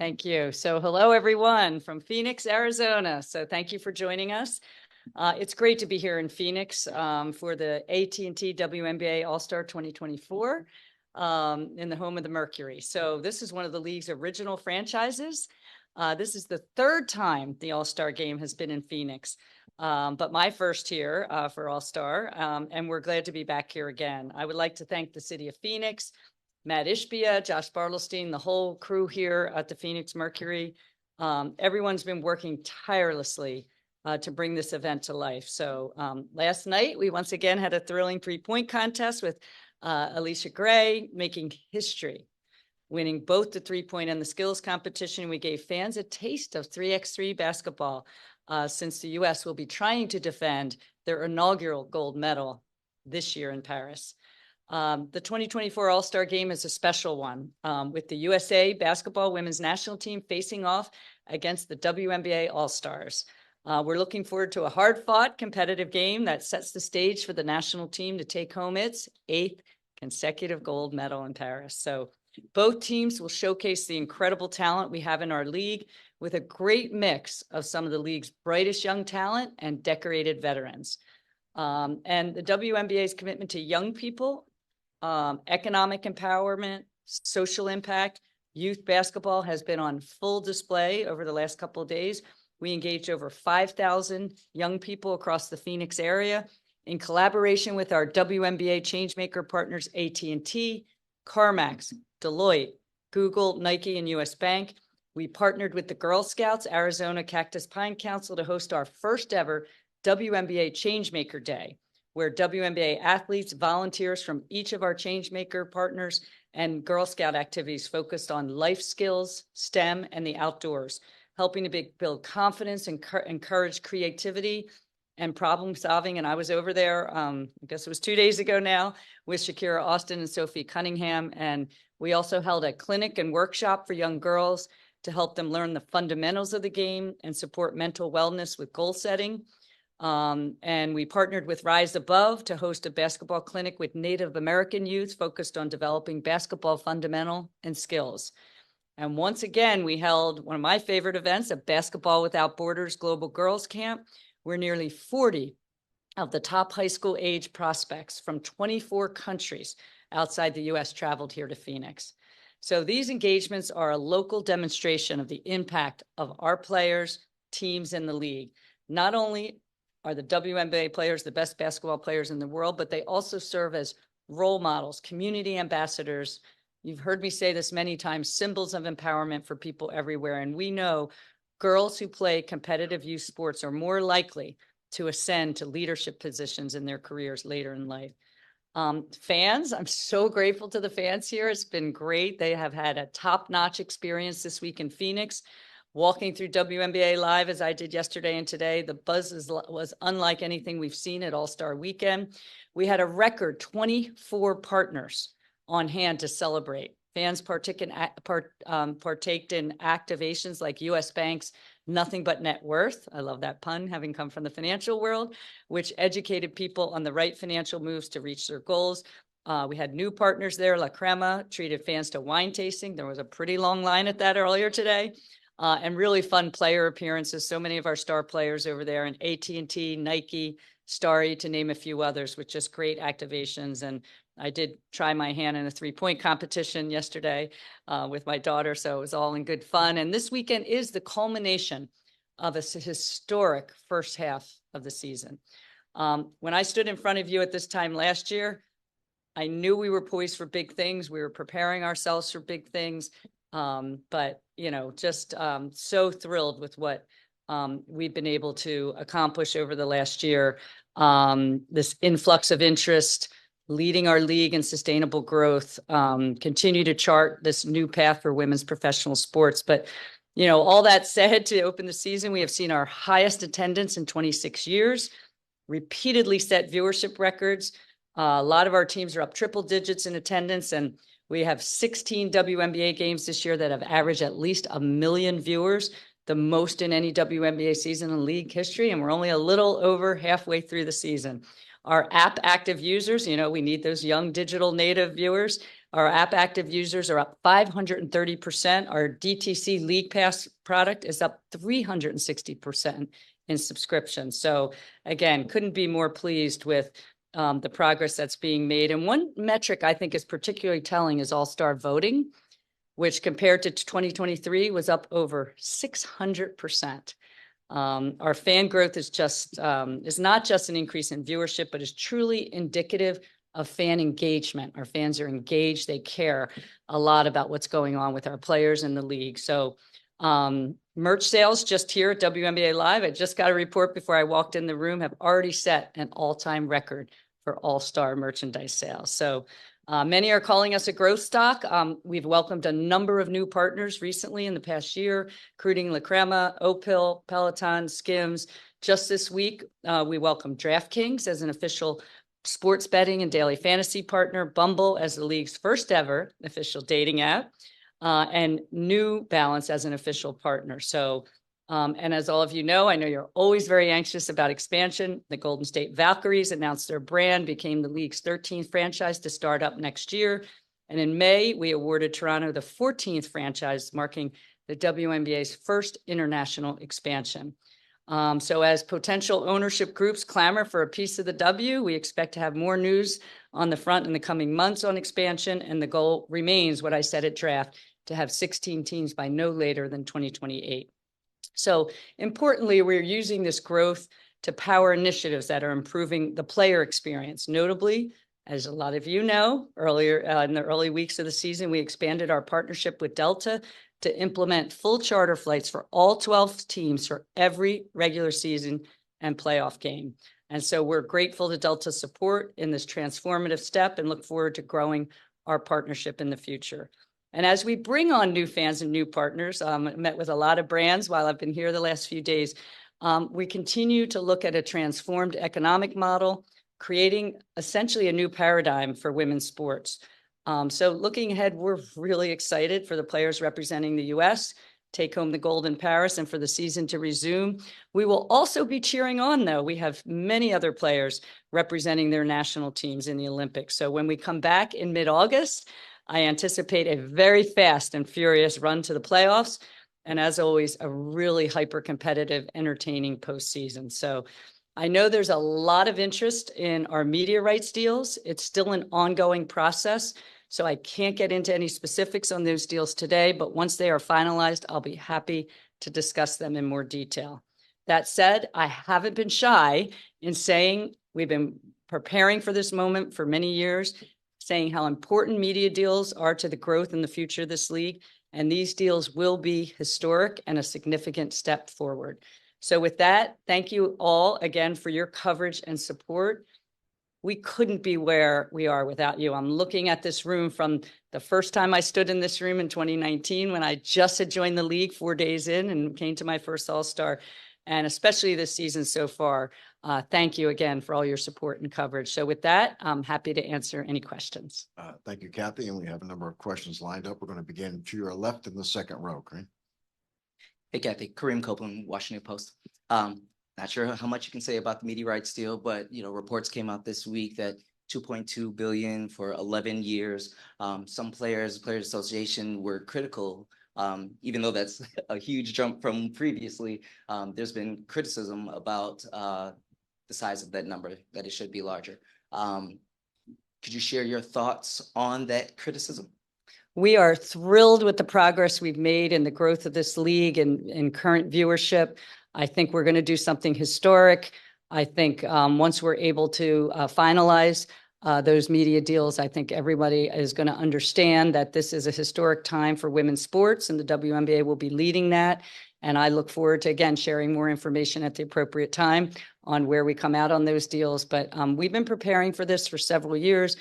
Thank you. So hello, everyone from Phoenix, Arizona. So thank you for joining us. It's great to be here in Phoenix for the AT&T WNBA All-Star 2024 in the home of the Mercury. So this is one of the league's original franchises. This is the third time the All-Star game has been in Phoenix, but my first here for All-Star, and we're glad to be back here again. I would like to thank the city of Phoenix, Matt Ishbia, Josh Bartlestein, the whole crew here at the Phoenix Mercury. Everyone's been working tirelessly to bring this event to life. So last night, we once again had a thrilling three-point contest with Alicia Gray making history, winning both the three-point and the skills competition. We gave fans a taste of 3x3 basketball since the U.S. will be trying to defend their inaugural gold medal this year in Paris. The 2024 All-Star Game is a special one with the USA basketball women's national team facing off against the WNBA All-Stars. We're looking forward to a hard-fought competitive game that sets the stage for the national team to take home its 8th consecutive gold medal in Paris. So both teams will showcase the incredible talent we have in our league with a great mix of some of the league's brightest young talent and decorated veterans. And the WNBA's commitment to young people, economic empowerment, social impact, youth basketball has been on full display over the last couple of days. We engaged over 5,000 young people across the Phoenix area in collaboration with our WNBA changemaker partners, AT&T, CarMax, Deloitte, Google, Nike, and US Bank. We partnered with the Girl Scouts Arizona Cactus Pine Council to host our first ever WNBA Changemaker Day, where WNBA athletes, volunteers from each of our changemaker partners, and Girl Scout activities focused on life skills, STEM, and the outdoors, helping to build confidence and encourage creativity and problem solving. And I was over there, I guess it was 2 days ago now, with Shakira Austin and Sophie Cunningham. And we also held a clinic and workshop for young girls to help them learn the fundamentals of the game and support mental wellness with goal setting. And we partnered with Rise Above to host a basketball clinic with Native American youth focused on developing basketball fundamental and skills. And once again, we held one of my favorite events, a Basketball Without Borders Global Girls Camp, where nearly 40 of the top high school age prospects from 24 countries outside the US traveled here to Phoenix. So these engagements are a local demonstration of the impact of our players, teams, and the league. Not only are the WNBA players the best basketball players in the world, but they also serve as role models, community ambassadors. You've heard me say this many times, symbols of empowerment for people everywhere. And we know girls who play competitive youth sports are more likely to ascend to leadership positions in their careers later in life. Fans, I'm so grateful to the fans here. It's been great. They have had a top-notch experience this week in Phoenix. Walking through WNBA Live as I did yesterday and today, the buzz was unlike anything we've seen at All-Star Weekend. We had a record 24 partners on hand to celebrate. Fans partaked in activations like US Bank's Nothing But Net Worth. I love that pun, having come from the financial world, which educated people on the right financial moves to reach their goals. We had new partners there. La Crema treated fans to wine tasting. There was a pretty long line at that earlier today. And really fun player appearances. So many of our star players over there, and AT&T, Nike, Starry, to name a few others, with just great activations. And I did try my hand in a three-point competition yesterday with my daughter, so it was all in good fun. And this weekend is the culmination of a historic first half of the season. When I stood in front of you at this time last year, I knew we were poised for big things. We were preparing ourselves for big things. But, just so thrilled with what we've been able to accomplish over the last year. This influx of interest, leading our league in sustainable growth, continue to chart this new path for women's professional sports. But, all that said, to open the season, we have seen our highest attendance in 26 years, repeatedly set viewership records. A lot of our teams are up triple digits in attendance, and we have 16 WNBA games this year that have averaged at least 1 million viewers, the most in any WNBA season in league history, and we're only a little over halfway through the season. Our app active users, we need those young digital native viewers, Our app active users are up 530%. Our DTC League Pass product is up 360% in subscriptions. So again, couldn't be more pleased with the progress that's being made. And one metric I think is particularly telling is all-star voting, which compared to 2023 was up over 600%. Our fan growth is not just an increase in viewership, but is truly indicative of fan engagement. Our fans are engaged. They care a lot about what's going on with our players in the league. So merch sales just here at WNBA Live, I just got a report before I walked in the room, have already set an all-time record for all-star merchandise sales. So many are calling us a growth stock. We've welcomed a number of new partners recently in the past year, including La Crema, Opil, Peloton, Skims. Just this week, we welcomed DraftKings as an official sports betting and daily fantasy partner, Bumble as the league's first ever official dating app, and New Balance as an official partner. So, and as all of you know, I know you're always very anxious about expansion. The Golden State Valkyries announced their brand, became the league's 13th franchise to start up next year. And in May, we awarded Toronto the 14th franchise, marking the WNBA's first international expansion. So as potential ownership groups clamor for a piece of the W, we expect to have more news on the front in the coming months on expansion. And the goal remains what I said at draft, to have 16 teams by no later than 2028. So importantly, we're using this growth to power initiatives that are improving the player experience. Notably, as a lot of you know, earlier in the early weeks of the season, we expanded our partnership with Delta to implement full charter flights for all 12 teams for every regular season and playoff game. And so we're grateful to Delta's support in this transformative step and look forward to growing our partnership in the future. And as we bring on new fans and new partners, I met with a lot of brands while I've been here the last few days. We continue to look at a transformed economic model, creating essentially a new paradigm for women's sports. So looking ahead, we're really excited for the players representing the U.S., take home the gold in Paris, and for the season to resume. We will also be cheering on, though. We have many other players representing their national teams in the Olympics. So when we come back in mid-August, I anticipate a very fast and furious run to the playoffs. And as always, a really hyper-competitive, entertaining postseason. So I know there's a lot of interest in our media rights deals. It's still an ongoing process, so I can't get into any specifics on those deals today, but once they are finalized, I'll be happy to discuss them in more detail. That said, I haven't been shy in saying we've been preparing for this moment for many years, saying how important media deals are to the growth and the future of this league, and these deals will be historic and a significant step forward. So with that, thank you all again for your coverage and support. We couldn't be where we are without you. I'm looking at this room from the first time I stood in this room in 2019 when I just had joined the league 4 days in and came to my first All-Star, and especially this season so far. Thank you again for all your support and coverage. So with that, I'm happy to answer any questions. Thank you, Cathy. And we have a number of questions lined up. We're going to begin to your left in the second row, Kareem. Hey, Cathy, Kareem Copeland, Washington Post. Not sure how much you can say about the media rights deal, but reports came out this week that $2.2 billion for 11 years. Some Players Association were critical, even though that's a huge jump from previously. There's been criticism about the size of that number, that it should be larger. Could you share your thoughts on that criticism? We are thrilled with the progress we've made in the growth of this league and current viewership. I think we're going to do something historic. I think once we're able to finalize those media deals, I think everybody is going to understand that this is a historic time for women's sports, and the WNBA will be leading that. And I look forward to, again, sharing more information at the appropriate time on where we come out on those deals. But we've been preparing for this for several years.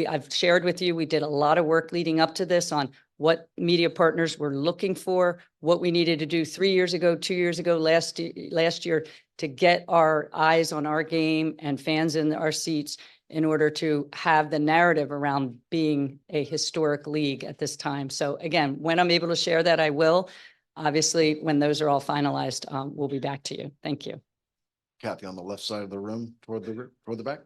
I've shared with you, we did a lot of work leading up to this on what media partners we're looking for, what we needed to do 3 years ago, 2 years ago, last year to get our eyes on our game and fans in our seats in order to have the narrative around being a historic league at this time. So again, when I'm able to share that, I will. Obviously, when those are all finalized, we'll be back to you. Thank you. Cathy, on the left side of the room toward the back.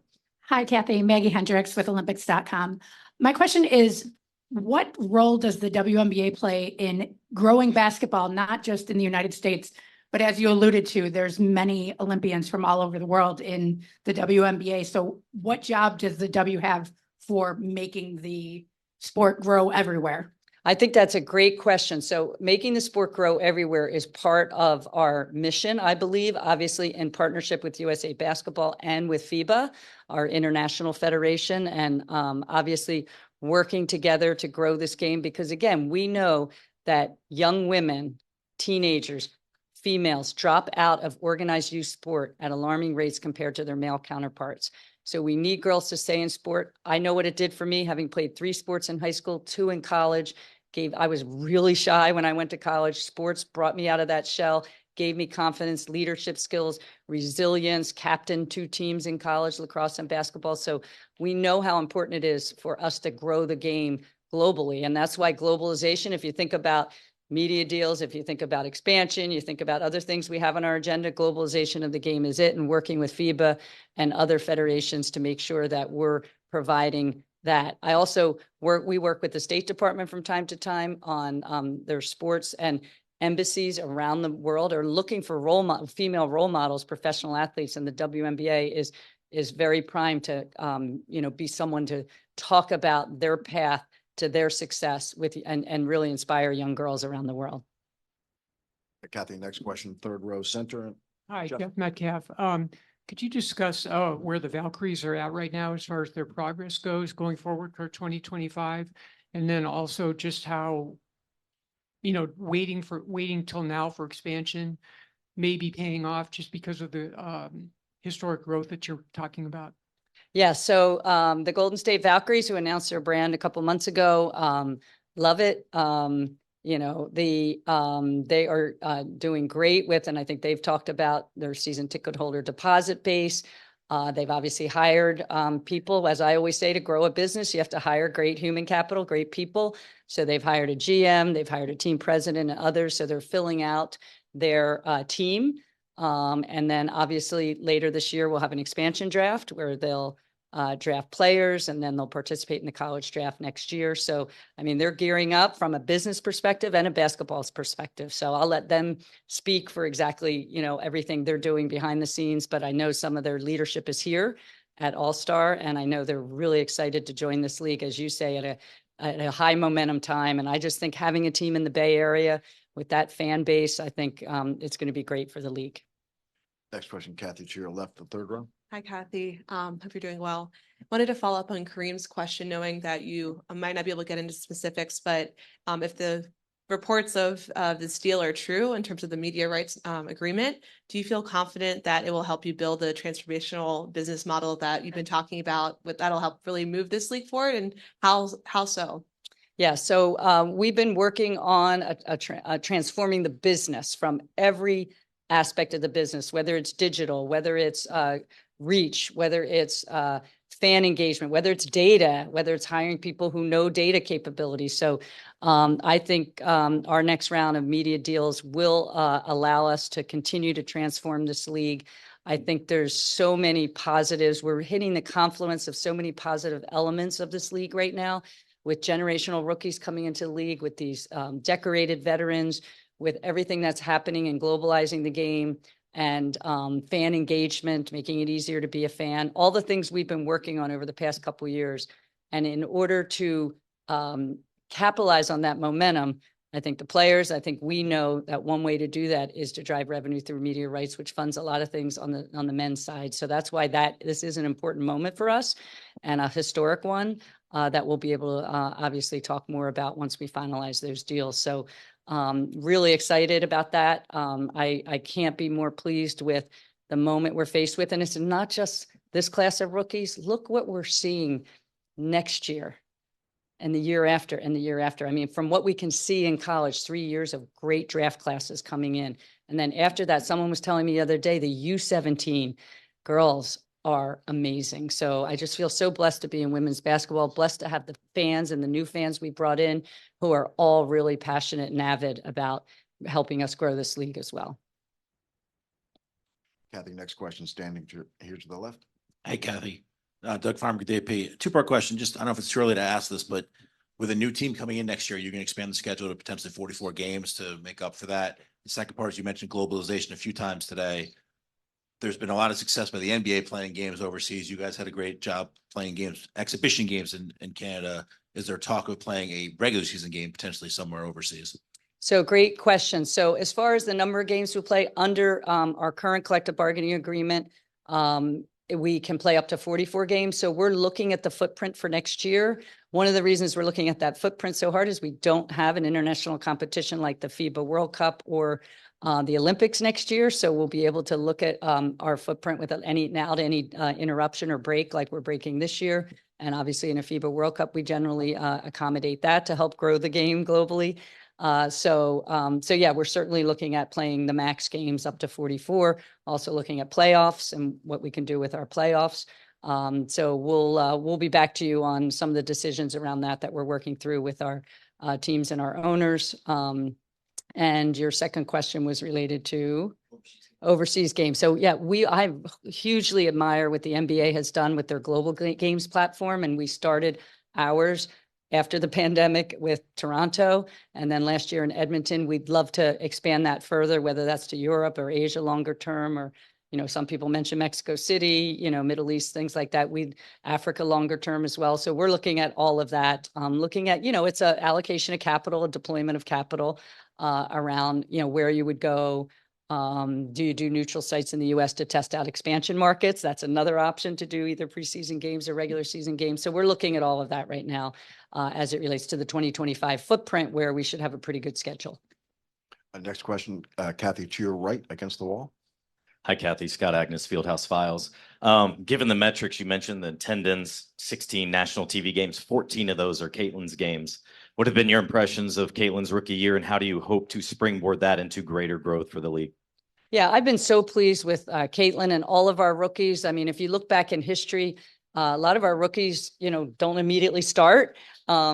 Hi, Cathy. Maggie Hendricks with Olympics.com. My question is, what role does the WNBA play in growing basketball, not just in the United States, but as you alluded to, there's many Olympians from all over the world in the WNBA. So what job does the W have for making the sport grow everywhere? I think that's a great question. So making the sport grow everywhere is part of our mission, I believe, obviously in partnership with USA Basketball and with FIBA, our international federation, and obviously working together to grow this game. Because again, we know that young women, teenagers, females drop out of organized youth sport at alarming rates compared to their male counterparts. So we need girls to stay in sport. I know what it did for me, having played 3 sports in high school, 2 in college. I was really shy when I went to college. Sports brought me out of that shell, gave me confidence, leadership skills, resilience, captained 2 teams in college, lacrosse and basketball. So we know how important it is for us to grow the game globally. And that's why globalization, if you think about media deals, if you think about expansion, you think about other things we have on our agenda, globalization of the game is it, and working with FIBA and other federations to make sure that we're providing that. I also we work with the State Department from time to time on their sports, and embassies around the world are looking for female role models, professional athletes, and the WNBA is very primed to be someone to talk about their path to their success with and really inspire young girls around the world. Cathy, next question, third row center. Hi, Jeff. Jeff Metcalf. Could you discuss where the Valkyries are at right now as far as their progress goes going forward for 2025? And then also just how, waiting till now for expansion may be paying off just because of the historic growth that you're talking about? Yeah, so the Golden State Valkyries, who announced their brand a couple months ago, love it. They are doing great with, and I think they've talked about their season ticket holder deposit base. They've obviously hired people. As I always say, to grow a business, you have to hire great human capital, great people. So they've hired a GM, they've hired a team president and others. So they're filling out their team. And then obviously later this year, we'll have an expansion draft where they'll draft players, and then they'll participate in the college draft next year. So, I mean, they're gearing up from a business perspective and a basketball perspective. So I'll let them speak for exactly, everything they're doing behind the scenes. But I know some of their leadership is here at All-Star, and I know they're really excited to join this league, as you say, at a high momentum time. And I just think having a team in the Bay Area with that fan base, I think it's going to be great for the league. Next question, Cathy, to your left, the third row. Hi, Cathy. Hope you're doing well. Wanted to follow up on Kareem's question, knowing that you might not be able to get into specifics, but if the reports of this deal are true in terms of the media rights agreement, do you feel confident that it will help you build a transformational business model that you've been talking about, that'll help really move this league forward, and how so? Yeah, so we've been working on transforming the business from every aspect of the business, whether it's digital, whether it's reach, whether it's fan engagement, whether it's data, whether it's hiring people who know data capabilities. So I think our next round of media deals will allow us to continue to transform this league. I think there's so many positives. We're hitting the confluence of so many positive elements of this league right now, with generational rookies coming into the league, with these decorated veterans, with everything that's happening and globalizing the game, and fan engagement, making it easier to be a fan, all the things we've been working on over the past couple of years. And in order to capitalize on that momentum, I think we know that one way to do that is to drive revenue through media rights, which funds a lot of things on the men's side. So that's why this is an important moment for us, and a historic one that we'll be able to obviously talk more about once we finalize those deals. So really excited about that. I can't be more pleased with the moment we're faced with. And it's not just this class of rookies. Look what we're seeing next year and the year after and the year after. I mean, from what we can see in college, 3 years of great draft classes coming in. And then after that, someone was telling me the other day, the U17 girls are amazing. So I just feel so blessed to be in women's basketball, blessed to have the fans and the new fans we brought in, who are all really passionate and avid about helping us grow this league as well. Cathy, next question, standing here to the left. Hey, Cathy. Doug Farmer, Good Day P. Two-part question. Just, I don't know if it's too early to ask this, but with a new team coming in next year, you're going to expand the schedule to potentially 44 games to make up for that. The second part is you mentioned globalization a few times today. There's been a lot of success by the NBA playing games overseas. You guys had a great job playing games, exhibition games in Canada. Is there talk of playing a regular season game potentially somewhere overseas? So great question. So as far as the number of games we play under our current collective bargaining agreement, we can play up to 44 games. So we're looking at the footprint for next year. One of the reasons we're looking at that footprint so hard is we don't have an international competition like the FIBA World Cup or the Olympics next year. So we'll be able to look at our footprint without any interruption or break like we're breaking this year. And obviously in a FIBA World Cup, we generally accommodate that to help grow the game globally. So yeah, we're certainly looking at playing the max games up to 44, also looking at playoffs and what we can do with our playoffs. So we'll be back to you on some of the decisions around that we're working through with our teams and our owners. And your second question was related to overseas games. So yeah, I hugely admire what the NBA has done with their global games platform. And we started ours after the pandemic with Toronto. And then last year in Edmonton, we'd love to expand that further, whether that's to Europe or Asia longer term, or, some people mention Mexico City, Middle East, things like that. Africa longer term as well. So we're looking at all of that, looking at, it's a allocation of capital, a deployment of capital around, where you would go. Do you do neutral sites in the US to test out expansion markets? That's another option to do either preseason games or regular season games. So we're looking at all of that right now as it relates to the 2025 footprint, where we should have a pretty good schedule. Next question, Cathy, to your right against the wall. Hi, Cathy. Scott Agnes, Fieldhouse Files. Given the metrics you mentioned, the attendance, 16 national TV games, 14 of those are Caitlin's games. What have been your impressions of Caitlin's rookie year, and how do you hope to springboard that into greater growth for the league? Yeah, I've been so pleased with Caitlin and all of our rookies. I mean, if you look back in history, a lot of our rookies, don't immediately start.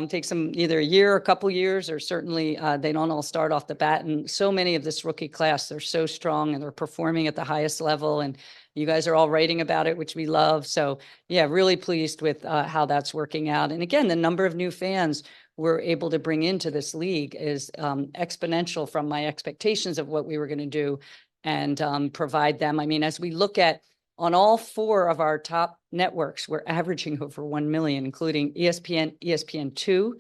Takes them either a year, a couple years, or certainly they don't all start off the bat. And so many of this rookie class, they're so strong and they're performing at the highest level. And you guys are all writing about it, which we love. So yeah, really pleased with how that's working out. And again, the number of new fans we're able to bring into this league is exponential from my expectations of what we were going to do and provide them. I mean, as we look at on all four of our top networks, we're averaging over 1 million, including ESPN, ESPN2,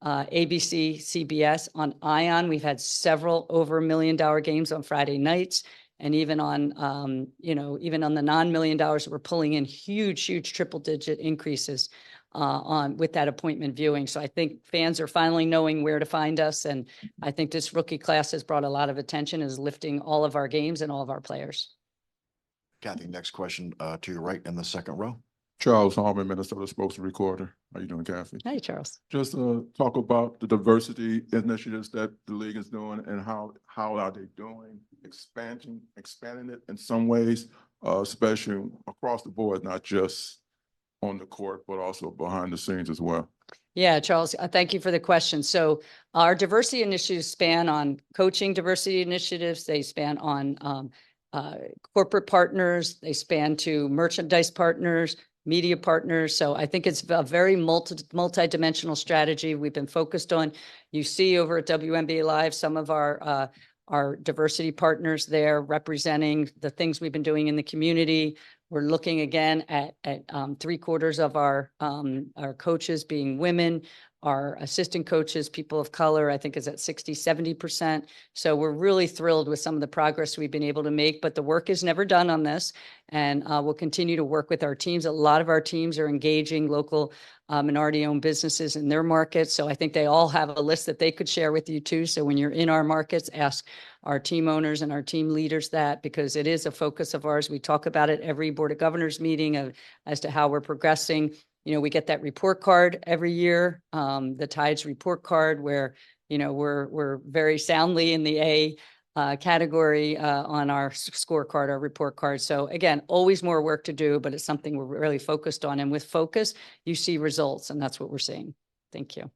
ABC, CBS. On ION, we've had several over $1 million games on Friday nights. And even on, even on the non-$1 million, we're pulling in huge triple-digit increases with that appointment viewing. So I think fans are finally knowing where to find us. And I think this rookie class has brought a lot of attention, is lifting all of our games and all of our players. Cathy, next question to your right in the second row. Charles Harmon, Minnesota Sports Recorder. How you doing, Cathy? Hey, Charles. Just talk about the diversity initiatives that the league is doing, and how are they doing, expanding it in some ways, especially across the board, not just on the court, but also behind the scenes as well. Yeah, Charles, thank you for the question. So our diversity initiatives span on coaching diversity initiatives. They span on corporate partners. They span to merchandise partners, media partners. So I think it's a very multi-dimensional strategy we've been focused on. You see over at WNBA Live, some of our diversity partners there representing the things we've been doing in the community. We're looking again at 3/4 of our coaches being women. Our assistant coaches, people of color, I think is at 60-70%. So we're really thrilled with some of the progress we've been able to make, but the work is never done on this. And we'll continue to work with our teams. A lot of our teams are engaging local minority-owned businesses in their markets. So I think they all have a list that they could share with you too. So when you're in our markets, ask our team owners and our team leaders that, because it is a focus of ours. We talk about it every Board of Governors meeting as to how we're progressing. We get that report card every year, the Tides report card, where, we're very soundly in the A category on our scorecard, our report card. So again, always more work to do, but it's something we're really focused on. And with focus, you see results, and that's what we're seeing. Thank you.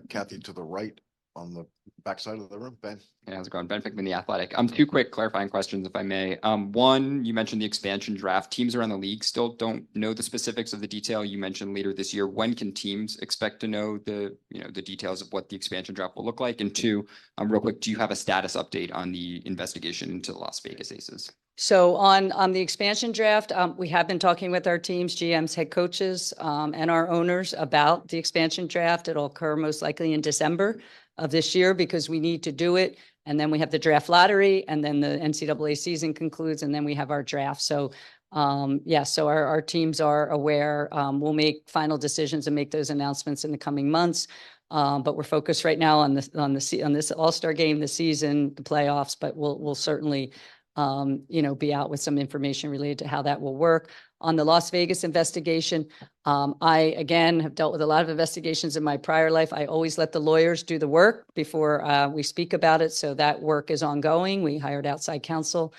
Cathy, to the right on the backside of the room, Ben. Hey, how's it going? Ben Fickman, The Athletic. Two quick clarifying questions, if I may. One, you mentioned the expansion draft. Teams around the league still don't know the specifics of the detail you mentioned later this year. When can teams expect to know the details of what the expansion draft will look like? And two, real quick, do you have a status update on the investigation into the Las Vegas Aces? So on the expansion draft, we have been talking with our teams, GMs, head coaches, and our owners about the expansion draft. It'll occur most likely in December of this year because we need to do it. And then we have the draft lottery, and then the NCAA season concludes, and then we have our draft. So so our teams are aware. We'll make final decisions and make those announcements in the coming months. But we're focused right now on this All-Star game, the season, the playoffs. But we'll certainly be out with some information related to how that will work. On the Las Vegas investigation, I, again, have dealt with a lot of investigations in my prior life. I always let the lawyers do the work before we speak about it. So that work is ongoing. We hired outside counsel.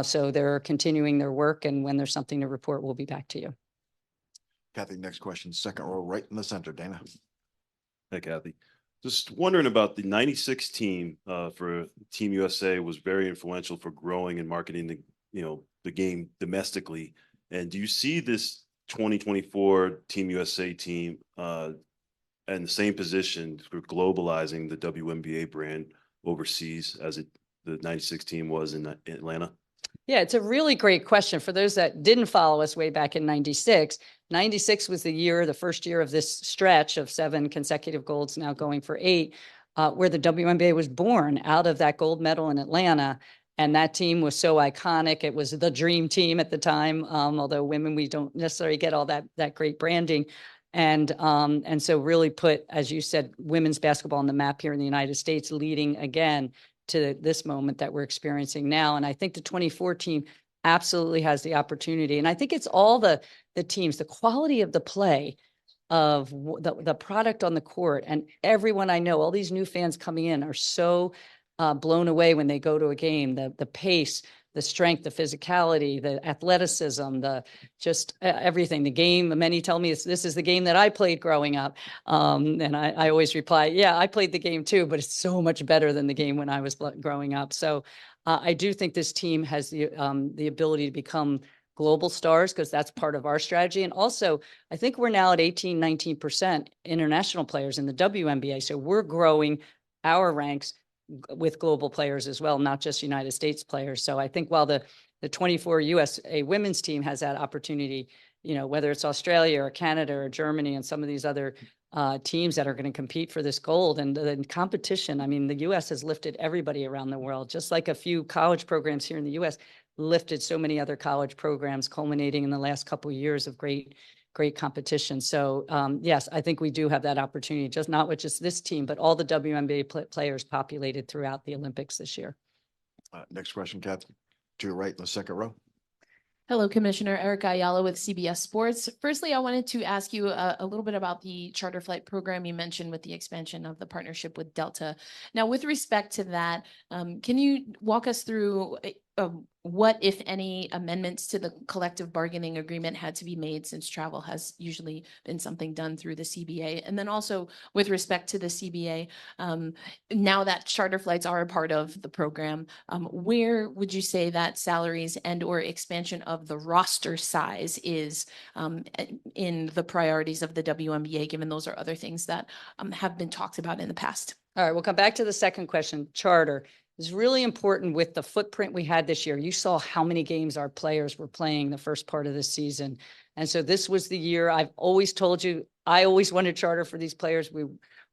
So they're continuing their work. And when there's something to report, we'll be back to you. Cathy, next question, second row, right in the center, Dana. Hey, Cathy. Just wondering about the 96 team for Team USA was very influential for growing and marketing the game domestically. And do you see this 2024 Team USA team in the same position for globalizing the WNBA brand overseas as the 96 team was in Atlanta? Yeah, it's a really great question. For those that didn't follow us way back in 96, 96 was the first year of this stretch of 7 consecutive golds, now going for 8, where the WNBA was born out of that gold medal in Atlanta. And that team was so iconic. It was the dream team at the time, although women, we don't necessarily get all that great branding. And so really put, as you said, women's basketball on the map here in the United States, leading again to this moment that we're experiencing now. And I think the 24 team absolutely has the opportunity. And I think it's all the teams, the quality of the play, of the product on the court. And everyone I know, all these new fans coming in are so blown away when they go to a game, the pace, the strength, the physicality, the athleticism, just everything. The game, many tell me this is the game that I played growing up. And I always reply, yeah, I played the game too, but it's so much better than the game when I was growing up. So I do think this team has the ability to become global stars, because that's part of our strategy. And also, I think we're now at 18, 19% international players in the WNBA. So we're growing our ranks with global players as well, not just United States players. So I think while the 24 USA women's team has that opportunity, whether it's Australia or Canada or Germany and some of these other teams that are going to compete for this gold, and the competition, I mean, the US has lifted everybody around the world, just like a few college programs here in the US lifted so many other college programs, culminating in the last couple of years of great competition. So yes, I think we do have that opportunity, just not with just this team, but all the WNBA players populated throughout the Olympics this year. Next question, Cathy, to your right in the second row. Hello, Commissioner Erica Ayala with CBS Sports. Firstly, I wanted to ask you a little bit about the charter flight program you mentioned with the expansion of the partnership with Delta. Now, with respect to that, can you walk us through what, if any, amendments to the collective bargaining agreement had to be made, since travel has usually been something done through the CBA? And then also with respect to the CBA, now that charter flights are a part of the program, where would you say that salaries and or expansion of the roster size is in the priorities of the WNBA, given those are other things that have been talked about in the past? All right, we'll come back to the second question. Charter is really important with the footprint we had this year. You saw how many games our players were playing the first part of the season. And so this was the year. I've always told you, I always wanted charter for these players. We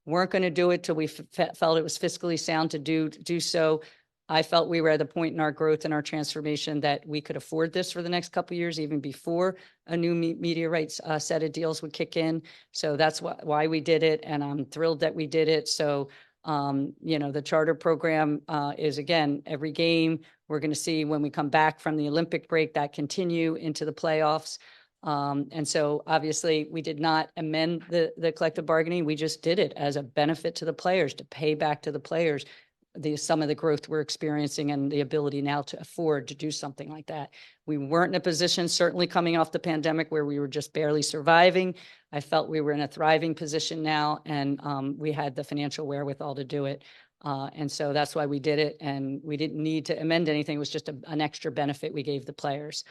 weren't going to do it till we felt it was fiscally sound to do so. I felt we were at a point in our growth and our transformation that we could afford this for the next couple of years, even before a new media rights set of deals would kick in. So that's why we did it. And I'm thrilled that we did it. So the charter program is, again, every game we're going to see when we come back from the Olympic break that continue into the playoffs. And so obviously we did not amend the collective bargaining. We just did it as a benefit to the players, to pay back to the players. some of the growth we're experiencing and the ability now to afford to do something like that. We weren't in a position, certainly coming off the pandemic, where we were just barely surviving. I felt we were in a thriving position now, and we had the financial wherewithal to do it. And so that's why we did it, and we didn't need to amend anything. It was just an extra benefit we gave the players.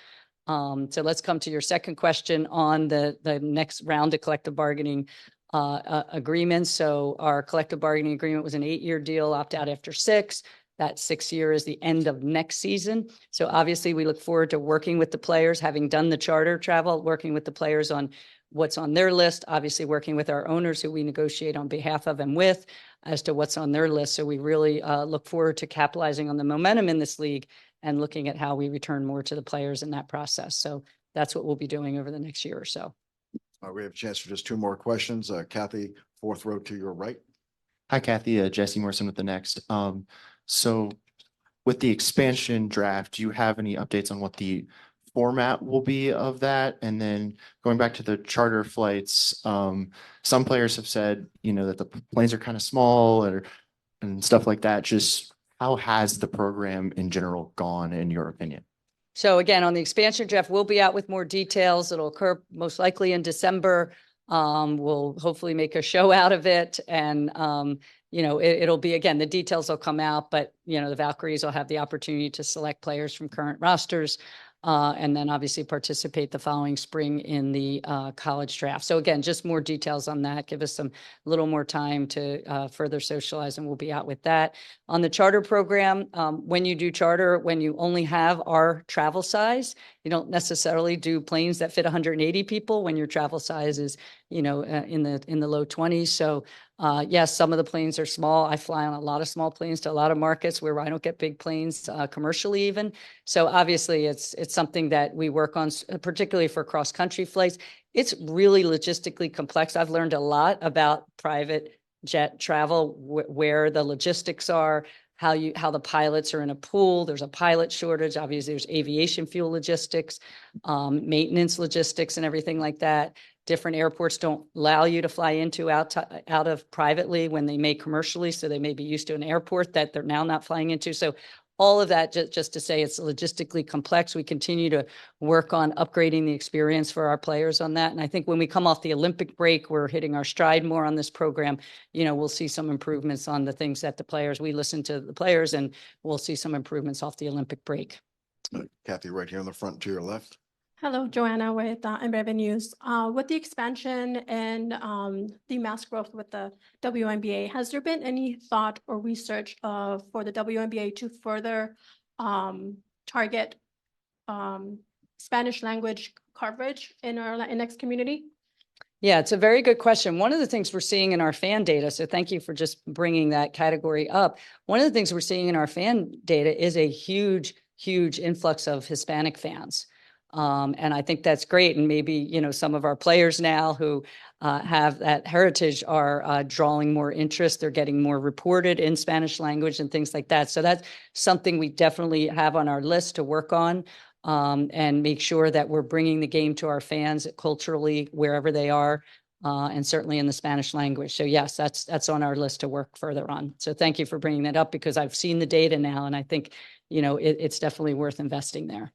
So let's come to your second question on the next round of collective bargaining agreements. So our collective bargaining agreement was an 8-year deal, opt out after 6. That 6th year is the end of next season. So obviously we look forward to working with the players, having done the charter travel, working with the players on what's on their list, obviously working with our owners who we negotiate on behalf of and with as to what's on their list. So we really look forward to capitalizing on the momentum in this league and looking at how we return more to the players in that process. So that's what we'll be doing over the next year or so. We have a chance for just 2 more questions. Kathy, 4th row to your right. Hi, Kathy. Jesse Morrison with the Next. So with the expansion draft, do you have any updates on what the format will be of that? And then going back to the charter flights, some players have said, that the planes are kind of small and stuff like that. Just how has the program in general gone, in your opinion? So again, on the expansion draft, we'll be out with more details. It'll occur most likely in December. We'll hopefully make a show out of it. And, it'll be, again, the details will come out, but, the Valkyries will have the opportunity to select players from current rosters. And then obviously participate the following spring in the college draft. So again, just more details on that. Give us a little more time to further socialize, and we'll be out with that. On the charter program, when you do charter, when you only have our travel size, you don't necessarily do planes that fit 180 people when your travel size is, in the low 20s. So yes, some of the planes are small. I fly on a lot of small planes to a lot of markets where I don't get big planes commercially even. So obviously it's something that we work on, particularly for cross-country flights. It's really logistically complex. I've learned a lot about private jet travel, where the logistics are, how the pilots are in a pool. There's a pilot shortage. Obviously, there's aviation fuel logistics, maintenance logistics, and everything like that. Different airports don't allow you to fly out of privately when they may commercially. So they may be used to an airport that they're now not flying into. So all of that, just to say it's logistically complex. We continue to work on upgrading the experience for our players on that. And I think when we come off the Olympic break, we're hitting our stride more on this program. We'll see some improvements on the things that we listen to the players, and we'll see some improvements off the Olympic break. Kathy, right here in the front to your left. Hello, Joanna with MBA News. With the expansion and the mass growth with the WNBA, has there been any thought or research for the WNBA to further target Spanish language coverage in our Latinx community? Yeah, it's a very good question. One of the things we're seeing in our fan data, so thank you for just bringing that category up. One of the things we're seeing in our fan data is a huge influx of Hispanic fans. And I think that's great. And maybe, some of our players now who have that heritage are drawing more interest. They're getting more reported in Spanish language and things like that. So that's something we definitely have on our list to work on, and make sure that we're bringing the game to our fans culturally, wherever they are, and certainly in the Spanish language. So yes, that's on our list to work further on. So thank you for bringing that up, because I've seen the data now, and I think, it's definitely worth investing there.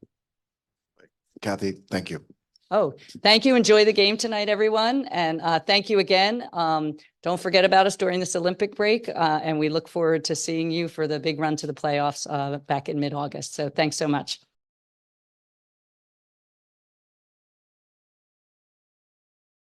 Kathy, thank you. Oh, thank you. Enjoy the game tonight, everyone. And thank you again. Don't forget about us during this Olympic break. And we look forward to seeing you for the big run to the playoffs back in mid-August. So thanks so much.